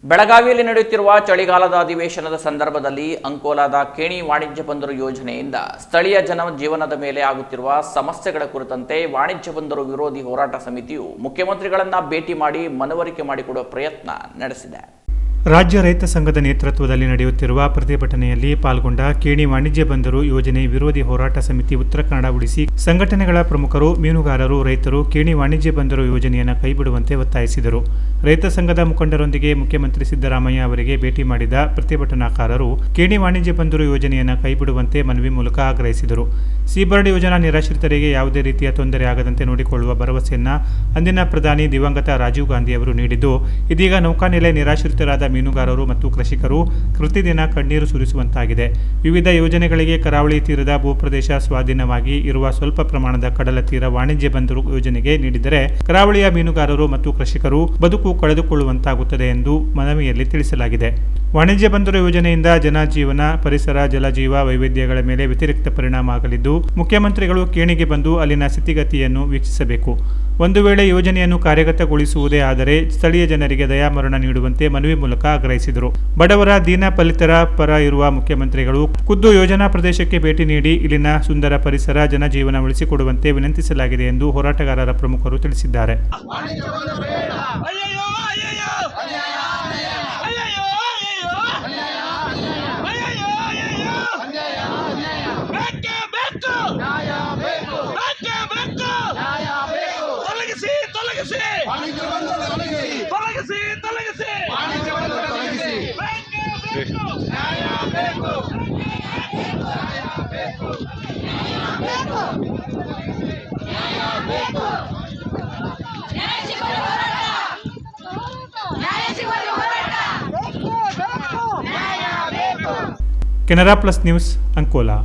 ಬೆಳಗಾವಿಯಲ್ಲಿ ನಡೆಯುತ್ತಿರುವ ಚಳಿಗಾಲದ ಅಧಿವೇಶನದ ಸಂದರ್ಭದಲ್ಲಿ ಅಂಕೋಲಾದ ಕೇಣಿ ವಾಣಿಜ್ಯ ಬಂದರು ಯೋಜನೆಯಿಂದ ಸ್ಥಳೀಯ ಜೀವನದ ಮೇಲೆ ಆಗುತ್ತಿರುವ ಸಮಸ್ಯೆಗಳ ಕುರಿತಂತೆ ವಾಣಿಜ್ಯ ಬಂದರು ವಿರೋಧಿ ಹೋರಾಟ ಸಮಿತಿಯು ಮುಖ್ಯಮಂತ್ರಿಗಳನ್ನ ಭೇಟಿ ಮಾಡಿ ಮನವರಿಕೆ ಮಾಡಿಕೊಡುವ ಪ್ರಯತ್ನ ನಡೆಸಿದೆ. ರಾಜ್ಯ ರೈತ ಸಂಘದ ನೇತೃತ್ವದಲ್ಲಿ ನಡೆಯುತ್ತಿರುವ ಪ್ರತಿಭಟನೆಯಲ್ಲಿ ಪಾಲ್ಗೊಂಡ ಕೇಣಿ ವಾಣಿಜ್ಯ ಬಂದರು ಯೋಜನೆ ವಿರೋಧಿ ಹೋರಾಟ ಸಮಿತಿ ಉತ್ತರ ಕನ್ನಡ ಉಳಿಸಿ ಸಂಘಟನೆಗಳ ಪ್ರಮುಖರು, ಮೀನುಗಾರರು, ರೈತರು ಕೇಣಿ ವಾಣಿಜ್ಯ ಬಂದರು ಯೋಜನೆಯನ್ನು ಕೈಬಿಡುವಂತೆ ಒತ್ತಾಯಿಸಿದರು. ರೈತ ಸಂಘದ ಮುಖಂಡರೊಂದಿಗೆ ಮುಖ್ಯಮಂತ್ರಿ ಸಿದ್ದರಾಮಯ್ಯ ಅವರಿಗೆ ಭೇಟಿ ಮಾಡಿದ ಪ್ರತಿಭಟನಾಕಾರರು ಕೇಣಿ ವಾಣಿಜ್ಯ ಬಂದರು ಯೋಜನೆಯನ್ನು ಕೈಬಿಡುವಂತೆ ಮನವಿ ಮೂಲಕ ಆಗ್ರಹಿಸಿದರು. ಸೀಬರ್ಡ್ ಯೋಜನಾ ನಿರಾಶ್ರಿತರಿಗೆ ಯಾವುದೇ ರೀತಿಯ ತೊಂದರೆ ಆಗದಂತೆ ನೋಡಿಕೊಳ್ಳುವ ಭರವಸೆಯನ್ನ ಅಂದಿನ ಪ್ರಧಾನಿ ದಿವಂಗತ ರಾಜೀವ್ ಗಾಂಧಿ ಅವರು ನೀಡಿದ್ದು, ಇದೀಗ ನೌಕಾನೆಲೆ ನಿರಾಶ್ರಿತರಾದ ಮೀನುಗಾರರು ಮತ್ತು ಕೃಷಿಕರು ಪ್ರತಿದಿನ ಕಣ್ಣೀರು ಸುರಿಸುವಂತಾಗಿದೆ. ವಿವಿಧ ಯೋಜನೆಗಳಿಗೆ ಕರಾವಳಿ ತೀರದ ಭೂಪ್ರದೇಶ ಸ್ವಾಧೀನವಾಗಿ ಇರುವ ಸ್ವಲ್ಪ ಪ್ರಮಾಣದ ಕಡಲ ತೀರ ವಾಣಿಜ್ಯ ಬಂದರು ಯೋಜನೆಗೆ ನೀಡಿದರೆ ಕರಾವಳಿಯ ಮೀನುಗಾರರು ಮತ್ತು ಕೃಷಿಕರು ಬದುಕು ಕಳೆದುಕೊಳ್ಳುವಂತಾಗುತ್ತದೆ ಎಂದು ಮನವಿಯಲ್ಲಿ ತಿಳಿಸಲಾಗಿದೆ. ವಾಣಿಜ್ಯ ಬಂದರು ಯೋಜನೆಯಿಂದ ಜನಜೀವನ, ಪರಿಸರ, ಜಲಜೀವ ವೈವಿಧ್ಯಗಳ ಮೇಲೆ ವ್ಯತಿರಿಕ್ತ ಪರಿಣಾಮ ಆಗಲಿದ್ದು, ಮುಖ್ಯಮಂತ್ರಿಗಳು ಕೇಣಿಗೆ ಬಂದು ಅಲ್ಲಿನ ಸ್ಥಿತಿಗತಿಯನ್ನು ವೀಕ್ಷಿಸಬೇಕು. ಒಂದು ವೇಳೆ ಯೋಜನೆಯನ್ನು ಕಾರ್ಯಗತಗೊಳಿಸುವುದೇ ಆದರೆ ಸ್ಥಳೀಯ ಜನರಿಗೆ ದಯಾಮರಣ ನೀಡುವಂತೆ ಮನವಿ ಮೂಲಕ ಆಗ್ರಹಿಸಿದರು. ಬಡವರ, ದೀನ ಫಲಿತರ ಪರ ಇರುವ ಮುಖ್ಯಮಂತ್ರಿಗಳು ಖುದ್ದು ಯೋಜನಾ ಪ್ರದೇಶಕ್ಕೆ ಭೇಟಿ ನೀಡಿ ಇಲ್ಲಿನ ಸುಂದರ ಪರಿಸರ, ಜನಜೀವನ ಉಳಿಸಿಕೊಡುವಂತೆ ವಿನಂತಿಸಲಾಗಿದೆ ಎಂದು ಹೋರಾಟಗಾರರ ಪ್ರಮುಖರು ತಿಳಿಸಿದ್ದಾರೆ. Canara plus news, Ankola.